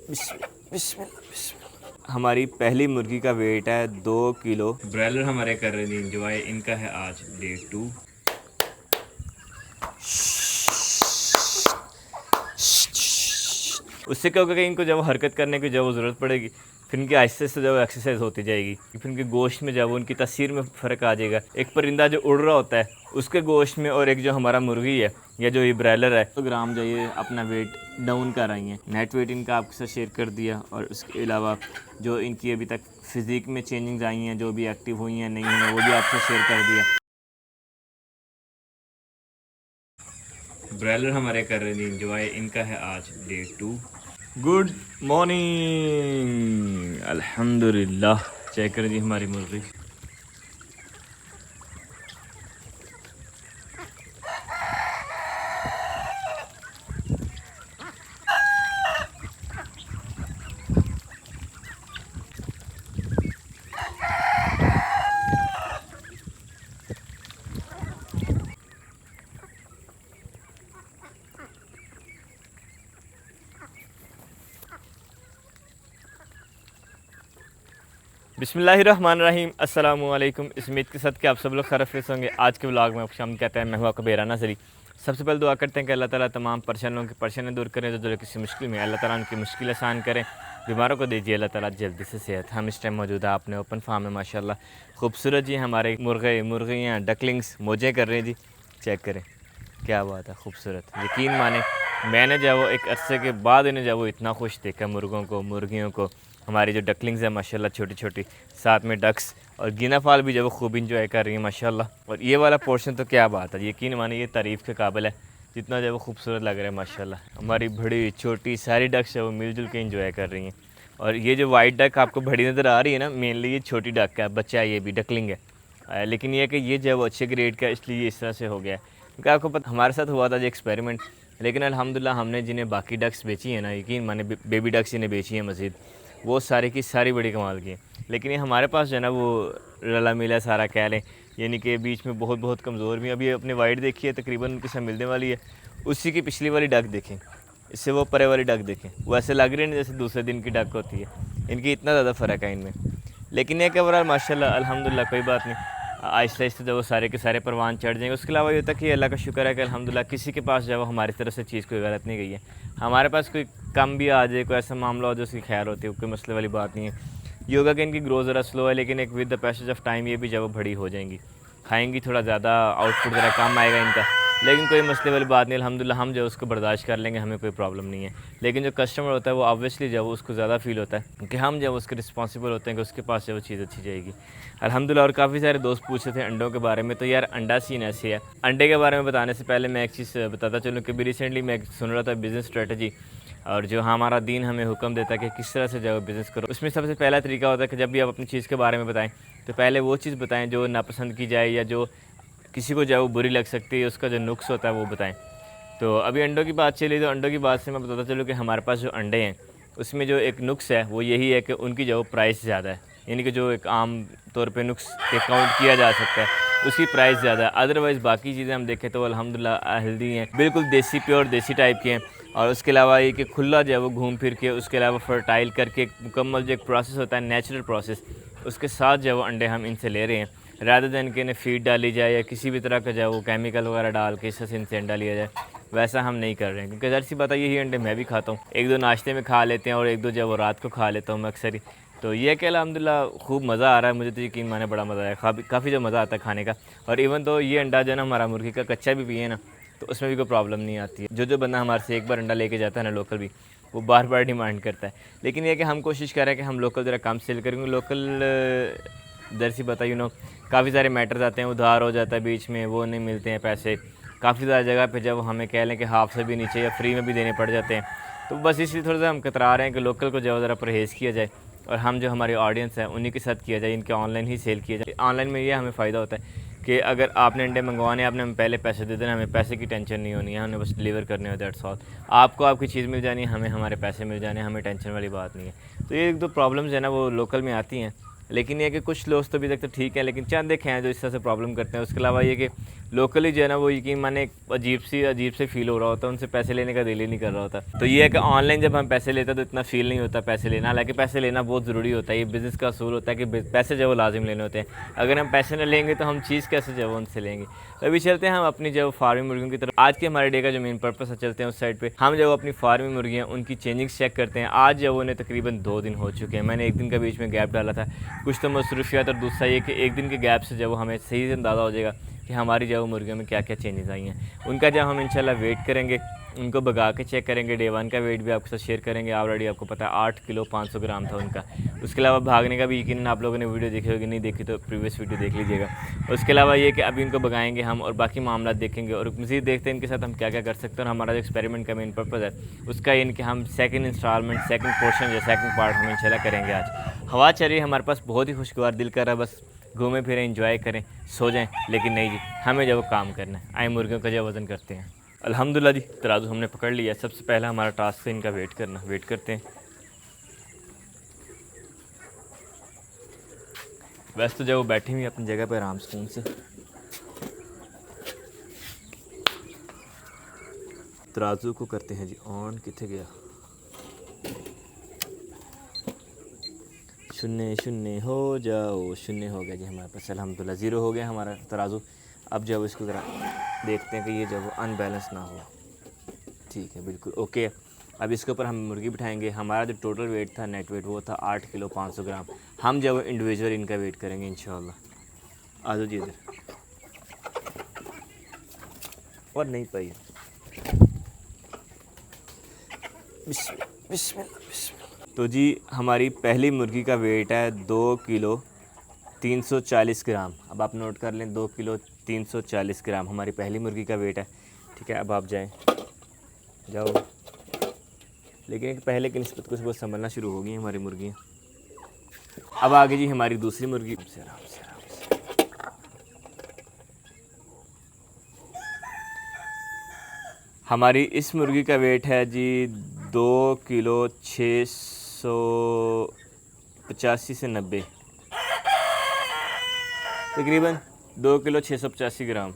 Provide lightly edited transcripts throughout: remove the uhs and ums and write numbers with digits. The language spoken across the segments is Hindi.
बिस्मिल्लाह बिस्मिल्लाह बिस्मिल्लाह। हमारी पहली मुर्गी का वेट है 2 किलो। ब्रॉयलर हमारे कर रहे हैं इंजॉय, इनका है आज डे 2। उससे क्या होगा कि इनको जब हरकत करने की जब ज़रूरत पड़ेगी फिर इनकी आहिस्ते से जब एक्सरसाइज होती जाएगी, फिर इनके गोश्त में जब उनकी तस्वीर में फ़र्क आ जाएगा। एक परिंदा जो उड़ रहा होता है उसके गोश्त में और एक जो हमारा मुर्गी है या जो ये ब्रॉयलर है, तो ग्राम जो ये अपना वेट डाउन कर रही हैं। नेट वेट इनका आपके साथ शेयर कर दिया, और उसके अलावा जो इनकी अभी तक फ़िज़िक में चेंजिंग्स आई हैं, जो भी एक्टिव हुई हैं नहीं हुई हैं, वो भी आपसे शेयर कर दिया। ब्रॉयलर हमारे कर रहे हैं इंजॉय, इनका है आज डे 2। गुड मॉर्निंग, अल्हम्दुलिल्लाह। चेक करें जी हमारी मुर्गी। बिस्मिल्लाहिर्रहमानिर्रहीम, अस्सलामुअलैकुम। इस उम्मीद के साथ कि आप सब लोग खैरियत होंगे। आज के व्लॉग में आपको शामिल कहते हैं, मैं हूं आपका बेरा नज़री। सबसे पहले दुआ करते हैं कि अल्लाह ताला तमाम परेशानों की परेशानी दूर करें, जो किसी मुश्किल में अल्लाह ताला उनकी मुश्किल आसान करें। बीमारों को दीजिए अल्लाह ताला जल्दी से सेहत। हम इस टाइम मौजूद है अपने ओपन फार्म में, माशाल्लाह खूबसूरत जी हमारे मुर्गियाँ डकलिंग्स मौजे कर रहे हैं जी। चेक करें, क्या बात है, खूबसूरत। यकीन माने मैंने जब वो एक अरसे के बाद इन्हें जब वो इतना खुश देखा, मुर्गों को, मुर्गियों को। हमारी जो डकलिंग्स है माशाल्लाह छोटी छोटी, साथ में डक्स और गिना फाल भी जब वो खूब इंजॉय कर रही है माशाल्लाह। और ये वाला पोर्शन तो क्या बात है, यकीन माने ये तारीफ़ के काबिल है, जितना जब वो खूबसूरत लग रहा है माशाल्लाह। हमारी बड़ी छोटी सारी डक्स है वो मिलजुल के इंजॉय कर रही हैं। और ये जो वाइट डक आपको बड़ी नज़र आ रही है ना, मेनली ये छोटी डक है, बच्चा है, ये भी डकलिंग है। लेकिन ये है कि ये जो वो अच्छे ग्रेड का, इसलिए ये इस तरह से हो गया है। क्योंकि आपको पता हमारे साथ हुआ था जो एक्सपेरिमेंट, लेकिन अल्हम्दुलिल्लाह हमने जिन्हें बाकी डक्स बेची है ना, यकीन माने बेबी डक्स इन्हें बेची है मज़ीद, वो सारी की सारी बड़ी कमाल की हैं। लेकिन ये हमारे पास जो है ना वो रला मिला सारा कह लें, यानी कि बीच में बहुत बहुत कमज़ोर भी। अभी अपने वाइट देखिए तकरीबन उनके साथ मिलने वाली है, उसी की पिछली वाली डक देखें, इससे वो परे वाली डक देखें, वो ऐसे लग रही है जैसे दूसरे दिन की डक होती है। इनकी इतना ज़्यादा फ़र्क है इनमें। लेकिन ये क्या माशाल्लाह अल्हम्दुलिल्लाह, कोई बात नहीं, आहिस्ता आहिस्ता जब वो सारे के सारे परवान चढ़ जाएंगे। उसके अलावा ये तक कि अल्लाह का शुक्र है कि अल्हम्दुलिल्लाह किसी के पास जब हमारी तरफ से चीज़ कोई गलत नहीं गई है। हमारे पास कोई कम भी आ जाए, कोई ऐसा मामला हो जो उसकी खैर होती है, कोई मसले वाली बात नहीं है। ये होगा कि इनकी ग्रोथ ज़रा स्लो है, लेकिन एक with the passage of time ये भी जब बड़ी हो जाएंगी, खाएंगी थोड़ा ज़्यादा, आउटपुट ज़रा कम आएगा इनका, लेकिन कोई मसले वाली बात नहीं। अल्हम्दुलिल्लाह हम जो उसको बर्दाश्त कर लेंगे, हमें कोई प्रॉब्लम नहीं है। लेकिन जो कस्टमर होता है वो ऑब्वियसली जब उसको ज़्यादा फील होता है कि हम जब उसके रिस्पॉन्सिबल होते हैं कि उसके पास जब वो चीज़ अच्छी जाएगी अल्हम्दुलिल्लाह। और काफ़ी सारे दोस्त पूछे थे अंडों के बारे में, तो यार अंडा सीन ऐसी है। अंडे के बारे में बताने से पहले मैं एक चीज़ बताता चलूँ कि भी रिसेंटली मैं सुन रहा था बिज़नेस स्ट्रेटजी, और जो हमारा दीन हमें हुक्म देता है कि किस तरह से जो बिज़नेस करो। उसमें सबसे पहला तरीका होता है कि जब भी आप अपनी चीज़ के बारे में बताएं तो पहले वो चीज़ बताएं जो नापसंद की जाए, या जो किसी को जो वो बुरी लग सकती है, उसका जो नुक्स होता है वो बताएं। तो अभी अंडों की बात चली, तो अंडों की बात से मैं बताता चलूँ कि हमारे पास जो अंडे हैं उसमें जो एक नुक्स है वो यही है कि उनकी जो प्राइस ज़्यादा है, यानी कि जो एक आम तौर पे नुक्स के काउंट किया जा सकता है उसकी प्राइस ज़्यादा है। अदरवाइज़ बाकी चीज़ें हम देखें तो अल्हम्दुलिल्लाह हेल्दी हैं, बिल्कुल देसी, प्योर देसी टाइप के हैं। और उसके अलावा ये कि खुला जो है वो घूम फिर के, उसके अलावा फर्टाइल करके एक मुकम्मल जो एक प्रोसेस होता है, नेचुरल प्रोसेस, उसके साथ जो है वो अंडे हम इनसे ले रहे हैं। रादर दैन कि इन्हें फीड डाली जाए या किसी भी तरह का जो है वो केमिकल वगैरह डाल के इससे इनसे अंडा लिया जाए, वैसा हम नहीं कर रहे हैं। क्योंकि ज़ाहिर सी बात है यही अंडे मैं भी खाता हूँ, एक दो नाश्ते में खा लेते हैं और एक दो जो है वो रात को खा लेता हूँ मैं अक्सर ही। तो ये कि अल्हम्दुलिल्लाह खूब मज़ा आ रहा है मुझे, तो यकीन माने बड़ा मज़ा आया, काफ़ी जो मज़ा आता है खाने का। और इवन तो ये अंडा जो है ना हमारा मुर्गी का कच्चा भी पिए ना तो उसमें भी कोई प्रॉब्लम नहीं आती है। जो बंदा हमारे से एक बार अंडा लेके जाता है ना लोकल भी, वो बार बार डिमांड करता है। लेकिन ये कि हम कोशिश कर रहे हैं कि हम लोकल ज़रा कम सेल करेंगे। लोकल दरसी बता काफ़ी सारे मैटर्स आते हैं, उधार हो जाता है बीच में, वो नहीं मिलते हैं पैसे। काफ़ी ज़्यादा जगह पे जब हमें कह लें कि हाफ से भी नीचे या फ्री में भी देने पड़ जाते हैं, तो बस इसलिए थोड़ा सा हम कतरा रहे हैं कि लोकल को जो ज़रा परहेज़ किया जाए, और हम जो हमारी ऑडियंस है उन्हीं के साथ किया जाए, इनके ऑनलाइन ही सेल किया जाए। ऑनलाइन में ये हमें फ़ायदा होता है कि अगर आपने अंडे मंगवाने, आपने हमें पहले पैसे दे देना, हमें पैसे की टेंशन नहीं होनी है, हमें बस डिलीवर करने होते हैं, दैट्स ऑल। आपको आपकी चीज़ मिल जानी है, हमें हमारे पैसे मिल जाने, हमें टेंशन वाली बात नहीं है। तो ये एक दो प्रॉब्लम्स है ना वो लोकल में आती हैं। लेकिन ये कि कुछ लोग तो अभी तक तो ठीक है, लेकिन चंद एक हैं जो इस तरह से प्रॉब्लम करते हैं। उसके अलावा ये कि लोकली जो है ना वो यकीन माने एक अजीब से फील हो रहा होता है, उनसे पैसे लेने का दिल ही नहीं कर रहा होता। तो ये है कि ऑनलाइन जब हम पैसे लेते हैं तो इतना फील नहीं होता पैसे लेना, हालांकि पैसे लेना बहुत ज़रूरी होता है। ये बिज़नेस का असूल होता है कि पैसे जो है वो लाजिम लेने होते हैं। अगर हम पैसे न लेंगे तो हम चीज़ कैसे जो है वो उनसे लेंगे। तो अभी चलते हैं हम अपनी जो फार्मिंग मुर्गियों की तरफ। आज के हमारे डे का जो मेन पर्पस है, चलते हैं उस साइड पर। हम जो अपनी फार्मिंग मुर्गियाँ उनकी चेंजिंग्स चेक करते हैं। आज जो उन्हें तकरीबन 2 दिन हो चुके हैं। मैंने 1 दिन का बीच में गैप डाला था, कुछ तो मसरूफियात, और दूसरा ये कि 1 दिन के गैप से जब हमें सही से अंदाज़ा हो जाएगा कि हमारी जो मुर्गियों में क्या क्या चेंजेस आई हैं। उनका जब हम इंशाल्लाह वेट करेंगे, उनको भगा के चेक करेंगे। डे 1 का वेट भी आपके साथ शेयर करेंगे। ऑलरेडी आपको पता है 8 किलो 500 ग्राम था उनका। उसके अलावा भागने का भी यकीनन आप लोगों ने वीडियो देखी होगी, नहीं देखी तो प्रीवियस वीडियो देख लीजिएगा। उसके अलावा ये कि अभी इनको भगाएंगे हम और बाकी मामला देखेंगे और मज़ीद देखते हैं इनके साथ हम क्या क्या कर सकते हैं। और हमारा जो एक्सपेरिमेंट का मेन पर्पज़ है उसका इनके हम सेकंड इंस्टॉलमेंट, सेकंड पोर्शन या सेकंड पार्ट हम इंशाल्लाह करेंगे। आज हवा चल रही है हमारे पास, बहुत ही खुशगवार, दिल कर रहा है बस घूमें फिरें, एंजॉय करें, सो जाएं। लेकिन नहीं जी, हमें जब काम करना है। आए मुर्गियों का जो वज़न करते हैं। अल्हम्दुलिल्लाह जी, तराजू हमने पकड़ लिया है। सबसे पहला हमारा टास्क है इनका वेट करना। वेट करते हैं। वैसे तो जब वो बैठी हुई अपनी जगह पर आराम सुकून से, तराजू को करते हैं जी ऑन। किथे गया? शून्य शून्य हो जाओ। शून्य हो गया जी हमारे पास, अल्हम्दुलिल्लाह 0 हो गया हमारा तराजू। अब जब इसको ज़रा देखते हैं कि ये जब अनबैलेंस ना हो। ठीक है, बिल्कुल ओके। अब इसके ऊपर हम मुर्गी बिठाएंगे। हमारा जो टोटल वेट था, नेट वेट, वो था 8 किलो 500 ग्राम। हम जब इंडिविजुअल इनका वेट करेंगे इंशाल्लाह। आ जाओ जी इधर। और नहीं पाई। बिस्मिल्लाह। तो जी हमारी पहली मुर्गी का वेट है 2 किलो 340 ग्राम। अब आप नोट कर लें, 2 किलो 340 ग्राम हमारी पहली मुर्गी का वेट है। ठीक है, अब आप जाओ। लेकिन एक पहले की निस्बत कुछ बहुत संभलना शुरू हो गई हैं हमारी मुर्गियाँ। अब आगे जी हमारी दूसरी मुर्गी। आराम से। हमारी इस मुर्गी का वेट है जी 2 किलो 685 से 90, तकरीबन 2 किलो 685 ग्राम।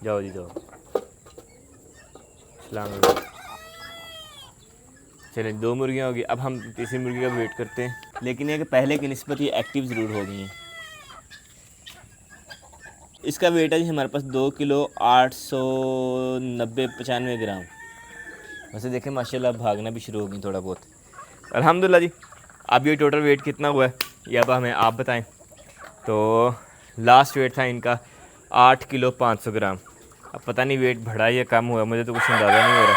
जाओ जी जाओ। सलाम। चलिए 2 मुर्गियाँ होगी। अब हम तीसरी मुर्गी का वेट करते हैं। लेकिन ये कि पहले की निस्बत ये एक्टिव ज़रूर हो गई हैं। इसका वेट है जी हमारे पास 2 किलो 890-95 ग्राम। वैसे देखें माशाल्लाह भागना भी शुरू हो गई थोड़ा बहुत, अल्हम्दुलिल्लाह जी। अब ये टोटल वेट कितना हुआ है ये अब हमें आप बताएं। तो लास्ट वेट था इनका 8 किलो 500 ग्राम। अब पता नहीं वेट बढ़ा या कम हुआ, मुझे तो कुछ अंदाज़ा नहीं हो रहा।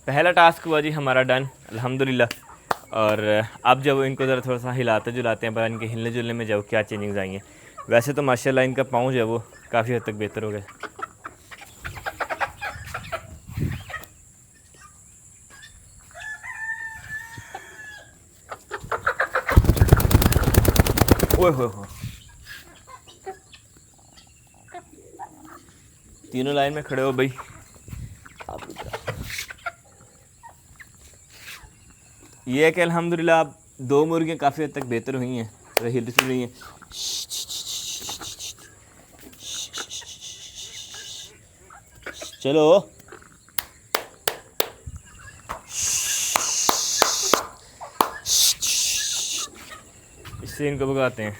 पहला टास्क हुआ जी हमारा डन, अल्हम्दुलिल्लाह। और अब जब इनको ज़रा थोड़ा सा हिलाते जुलाते हैं, पर इनके हिलने जुलने में जब क्या चेंजिंग्स आई हैं। वैसे तो माशाल्लाह इनका पाँव जो है वो काफ़ी हद तक बेहतर हो गया। ओए हो, तीनों लाइन में खड़े हो भाई। ये है कि अल्हम्दुलिल्लाह अब 2 मुर्गियाँ काफ़ी हद तक बेहतर हुई हैं, हिल रही हैं। चलो इससे इनको भगाते हैं।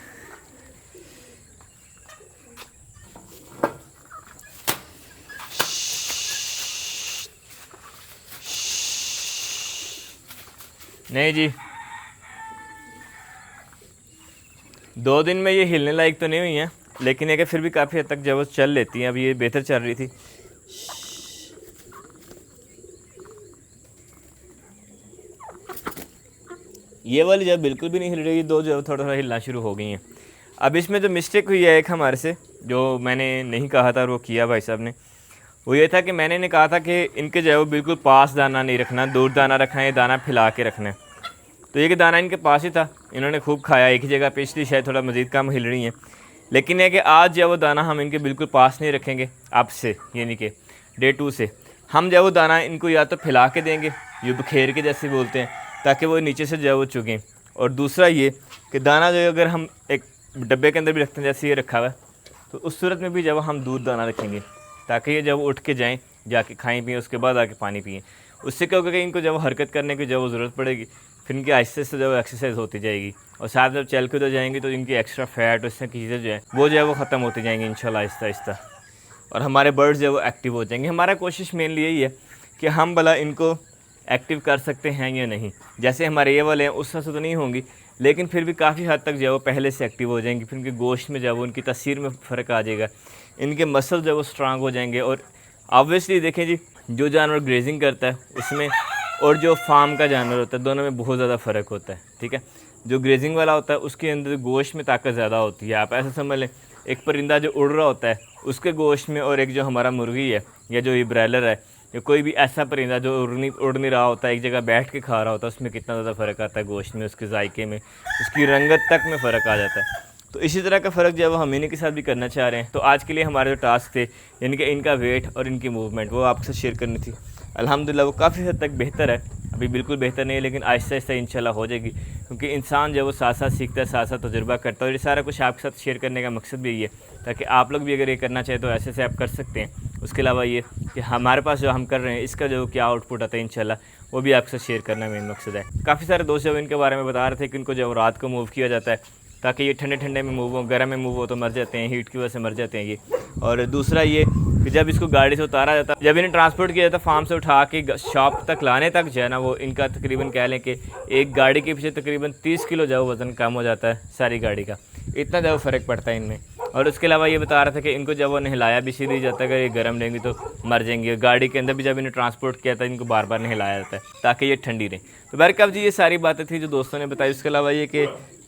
नहीं जी, 2 दिन में ये हिलने लायक तो नहीं हुई हैं, लेकिन ये कि फिर भी काफ़ी हद तक जब वो चल लेती हैं। अब ये बेहतर चल रही थी। ये वाली जब बिल्कुल भी नहीं हिल रही, 2 जो थोड़ा थोड़ा हिलना शुरू हो गई हैं। अब इसमें जो मिस्टेक हुई है एक हमारे से, जो मैंने नहीं कहा था और वो किया भाई साहब ने, वो ये था कि मैंने इन्हें कहा था कि इनके जो है वो बिल्कुल पास दाना नहीं रखना, दूर दाना रखना है, ये दाना फैला के रखना है। तो ये कि दाना इनके पास ही था, इन्होंने खूब खाया एक ही जगह पे, इसलिए शायद थोड़ा मज़ीद कम हिल रही हैं। लेकिन ये कि आज जो वो दाना हम इनके बिल्कुल पास नहीं रखेंगे अब से, यानी कि डे 2 से, हम जो है वो दाना इनको या तो फैला के देंगे, ये बखेर के जैसे बोलते हैं, ताकि वो नीचे से जो है वो चुगें। और दूसरा ये कि दाना जो है अगर हम एक डब्बे के अंदर भी रखते हैं जैसे ये रखा हुआ है, तो उस सूरत में भी जब हम दूध दाना रखेंगे ताकि ये जब उठ के जाएँ, जाके खाएँ पिएँ, उसके बाद आके पानी पिएँ। उससे क्या होगा कि इनको जब हरकत करने की जब ज़रूरत पड़ेगी, फिर इनकी आहिस्ते से जब एक्सरसाइज होती जाएगी और साथ जब चल के तो जाएंगी, तो इनकी एक्स्ट्रा फैट और इस तरह की चीज़ें जो है वो ख़त्म होती जाएंगी इंशाल्लाह आहिस्ता आहिस्ता, और हमारे बर्ड्स जो है वो एक्टिव हो जाएंगे। हमारा कोशिश मेनली यही है कि हम भला इनको एक्टिव कर सकते हैं या नहीं। जैसे हमारे ये वाले हैं उस तरह से तो नहीं होंगी, लेकिन फिर भी काफ़ी हद तक जो है वो पहले से एक्टिव हो जाएंगी। फिर उनके गोश्त में जो है वो उनकी तस्वीर में फ़र्क आ जाएगा, इनके मसल जो है वो स्ट्रांग हो जाएंगे। और ऑब्वियसली देखें जी, जो जानवर ग्रेजिंग करता है उसमें और जो फार्म का जानवर होता है दोनों में बहुत ज़्यादा फ़र्क होता है, ठीक है। जो ग्रेजिंग वाला होता है उसके अंदर गोश्त में ताकत ज़्यादा होती है। आप ऐसे समझ लें, एक परिंदा जो उड़ रहा होता है उसके गोश्त में, और एक जो हमारा मुर्गी है या जो ये ब्रायलर है या कोई भी ऐसा परिंदा जो उड़ नहीं रहा होता, एक जगह बैठ के खा रहा होता है, उसमें कितना ज़्यादा फ़र्क आता है गोश्त में, उसके जायके में, उसकी रंगत तक में फ़र्क आ जाता है। तो इसी तरह का फ़र्क जो है वो हम इन्हीं के साथ भी करना चाह रहे हैं। तो आज के लिए हमारे जो टास्क थे यानी कि इनका वेट और इनकी मूवमेंट वो आपके साथ शेयर करनी थी। अल्हम्दुलिल्लाह वो काफ़ी हद तक बेहतर है, अभी बिल्कुल बेहतर नहीं है, लेकिन आहिस्ता आहिस्ता इंशाल्लाह हो जाएगी, क्योंकि इंसान जो है वो साथ साथ सीखता है, साथ साथ तजुर्बा करता है। और ये सारा कुछ आपके साथ शेयर करने का मकसद भी यही है, ताकि आप लोग भी अगर ये करना चाहें तो ऐसे से आप कर सकते हैं। उसके अलावा ये कि हमारे पास जो हम कर रहे हैं इसका जो क्या आउटपुट आता है इंशाल्लाह वो भी आपके साथ शेयर करना मेन मकसद है। काफ़ी सारे दोस्त जो इनके बारे में बता रहे थे कि इनको जो रात को मूव किया जाता है ताकि ये ठंडे ठंडे में मूव हो, गर्म में मूव हो तो मर जाते हैं, हीट की वजह से मर जाते हैं ये। और दूसरा ये कि जब इसको गाड़ी से उतारा जाता है, जब इन्हें ट्रांसपोर्ट किया जाता है फार्म से उठा के शॉप तक लाने तक जो है ना, वो इनका तकरीबन कह लें कि एक गाड़ी के पीछे तकरीबन 30 किलो जो वज़न कम हो जाता है सारी गाड़ी का, इतना जो फ़र्क पड़ता है इनमें। और उसके अलावा ये बता रहा था कि इनको जब वो नहलाया भी सीधे जाता है, अगर ये गर्म रहेंगी तो मर जाएंगे। गाड़ी के अंदर भी जब इन्हें ट्रांसपोर्ट किया था इनको बार बार नहलाया जाता है ताकि ये ठंडी रहे। तो बहरकब जी ये सारी बातें थी जो दोस्तों ने बताई। उसके अलावा ये कि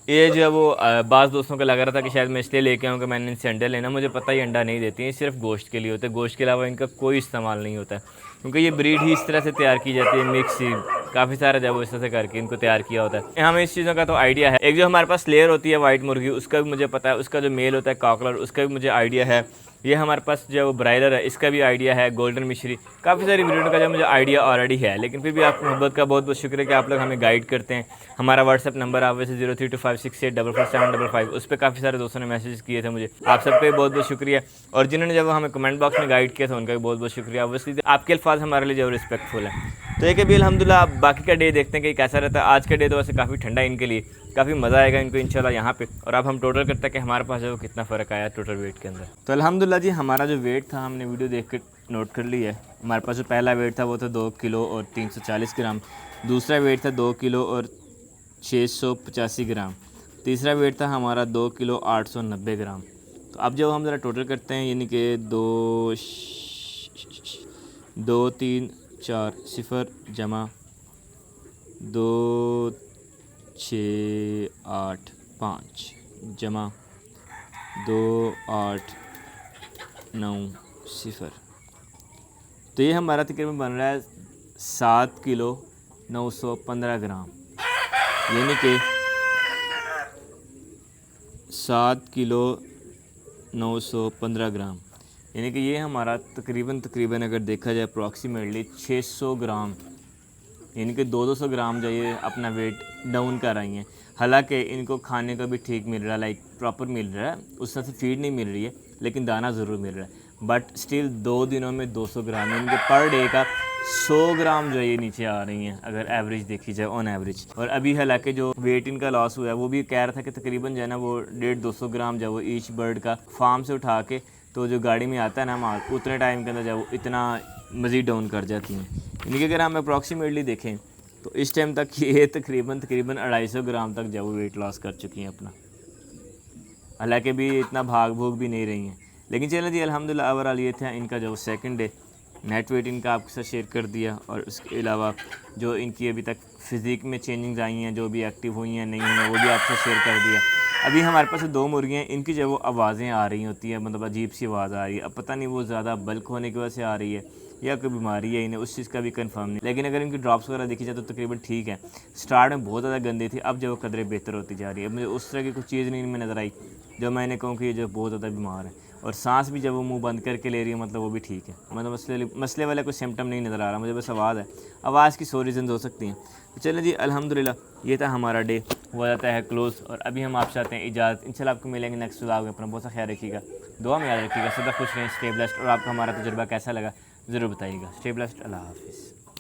ये जो है वो बाज़ दोस्तों को लग रहा था कि शायद मैं इसलिए लेके आऊँ कि मैंने इनसे अंडे लेना, मुझे पता ही अंडा नहीं देती है, सिर्फ गोश्त के लिए होता है, गोश्त के अलावा इनका कोई इस्तेमाल नहीं होता है, क्योंकि ये ब्रीड ही इस तरह से तैयार की जाती है, मिक्स ही काफ़ी सारा जो है वो इस तरह से करके इनको तैयार किया होता है। हमें इस चीज़ों का तो आइडिया है। एक जो हमारे पास लेयर होती है वाइट मुर्गी, उसका भी मुझे पता है, उसका जो मेल होता है कॉकलर, उसका भी मुझे आइडिया है। ये हमारे पास जो वो ब्रायलर है इसका भी आइडिया है, गोल्डन मिश्री, काफ़ी सारी ब्रीडों का जो मुझे आइडिया ऑलरेडी है। लेकिन फिर भी आपकी मोहब्बत का बहुत बहुत शुक्रिया कि आप लोग हमें गाइड करते हैं। हमारा व्हाट्सअप नंबर आप वैसे 032568444755, उस पर काफ़ी सारे दोस्तों ने मैसेज किए थे मुझे, आप सबका बहुत बहुत शुक्रिया। और जिन्होंने जब हमें कमेंट बॉक्स में गाइड किया था उनका भी बहुत बहुत शुक्रिया। ऑब्वियसली आपके अल्फाज हमारे लिए जो रिस्पेक्टफुल है। तो एक अभी अल्हम्दुलिल्लाह आप बाकी का डे देखते हैं कि कैसा रहता है। आज का डे तो वैसे काफ़ी ठंडा है इनके लिए, काफ़ी मज़ा आएगा इनको इंशाल्लाह यहाँ पे। और अब हम टोटल करते हैं कि हमारे पास जो कितना फ़र्क आया टोटल वेट के अंदर। तो अल्हम्दुलिल्लाह जी हमारा जो वेट था हमने वीडियो देख कर नोट कर लिया है। हमारे पास जो पहला वेट था वो था 2 किलो और 340 ग्राम, दूसरा वेट था 2 किलो और 685 ग्राम, तीसरा वेट था हमारा 2 किलो 890 ग्राम। तो अब जब हम ज़रा टोटल करते हैं यानी कि 2 3 4 0 जमा 2 6 8 5 जमा 2 8 9 0। तो ये हमारा तकरीबन बन रहा है 7 किलो 915 ग्राम, यानी कि 7 किलो 915 ग्राम, यानी कि ये हमारा तकरीबन अगर देखा जाए अप्रॉक्सीमेटली 600 ग्राम, यानी कि 200 ग्राम जो ये अपना वेट डाउन कर रही हैं। हालांकि इनको खाने का भी ठीक मिल रहा है, लाइक प्रॉपर मिल रहा है, उस तरह से फीड नहीं मिल रही है लेकिन दाना ज़रूर मिल रहा है, बट स्टिल 2 दिनों में 200 ग्राम, इनके पर डे का 100 ग्राम जो ये नीचे आ रही हैं अगर एवरेज देखी जाए ऑन एवरेज। और अभी हालांकि जो वेट इनका लॉस हुआ है वो भी कह रहा था कि तकरीबन जो है ना वो 150-200 ग्राम जो वो ईच बर्ड का फार्म से उठा के तो जो गाड़ी में आता है ना माल, उतने टाइम के अंदर जो वो इतना मज़ीद डाउन कर जाती हैं। यानी कि अगर हम अप्रॉक्सीमेटली देखें तो इस टाइम तक ये तकरीबन 250 ग्राम तक जो वेट लॉस कर चुकी हैं अपना, हालांकि भी इतना भाग भूग भी नहीं रही हैं। लेकिन चलिए जी अल्हम्दुलिल्लाह ओवरऑल ये था इनका जो सेकंड डे। नेट वेट इनका आपके साथ शेयर कर दिया, और उसके अलावा जो इनकी अभी तक फ़िज़िक में चेंजिंग्स आई हैं, जो भी एक्टिव हुई हैं नहीं हुई हैं, वो भी आपसे शेयर कर दिया। अभी हमारे पास 2 मुर्गियाँ, इनकी जो वो आवाज़ें आ रही होती हैं, मतलब अजीब सी आवाज़ आ रही है। अब पता नहीं वो ज़्यादा बल्क होने की वजह से आ रही है या कोई बीमारी है इन्हें, उस चीज़ का भी कंफर्म नहीं। लेकिन अगर इनकी ड्रॉप्स वगैरह देखी जाए तो तकरीबन ठीक है। स्टार्ट में बहुत ज़्यादा गंदी थी, अब जो कदरें बेहतर होती जा रही है। मुझे उस तरह की कुछ चीज़ नहीं में नज़र आई जो मैंने कहूँ कि ये जो बहुत ज़्यादा बीमार है। और सांस भी जब वो मुंह बंद करके ले रही है मतलब वो भी ठीक है, मतलब मसले वाला कोई सिम्टम नहीं नज़र आ रहा मुझे, बस आवाज़ है। आवाज़ की 100 रीज़न हो सकती हैं। तो चलें जी, अल्हम्दुलिल्लाह ये था हमारा डे, हो जाता है क्लोज़। और अभी हम आपसे आते हैं इजाज़त। इंशाल्लाह आपको मिलेंगे नेक्स्ट व्लॉग में। अपना बहुत सा ख्याल रखिएगा, दुआ में याद रखिएगा, सदा खुश रहें, स्टे ब्लेस्ड। और आपको हमारा तजुर्बा कैसा लगा ज़रूर बताइएगा। स्टे ब्लेस्ड, अल्लाह हाफ़िज़।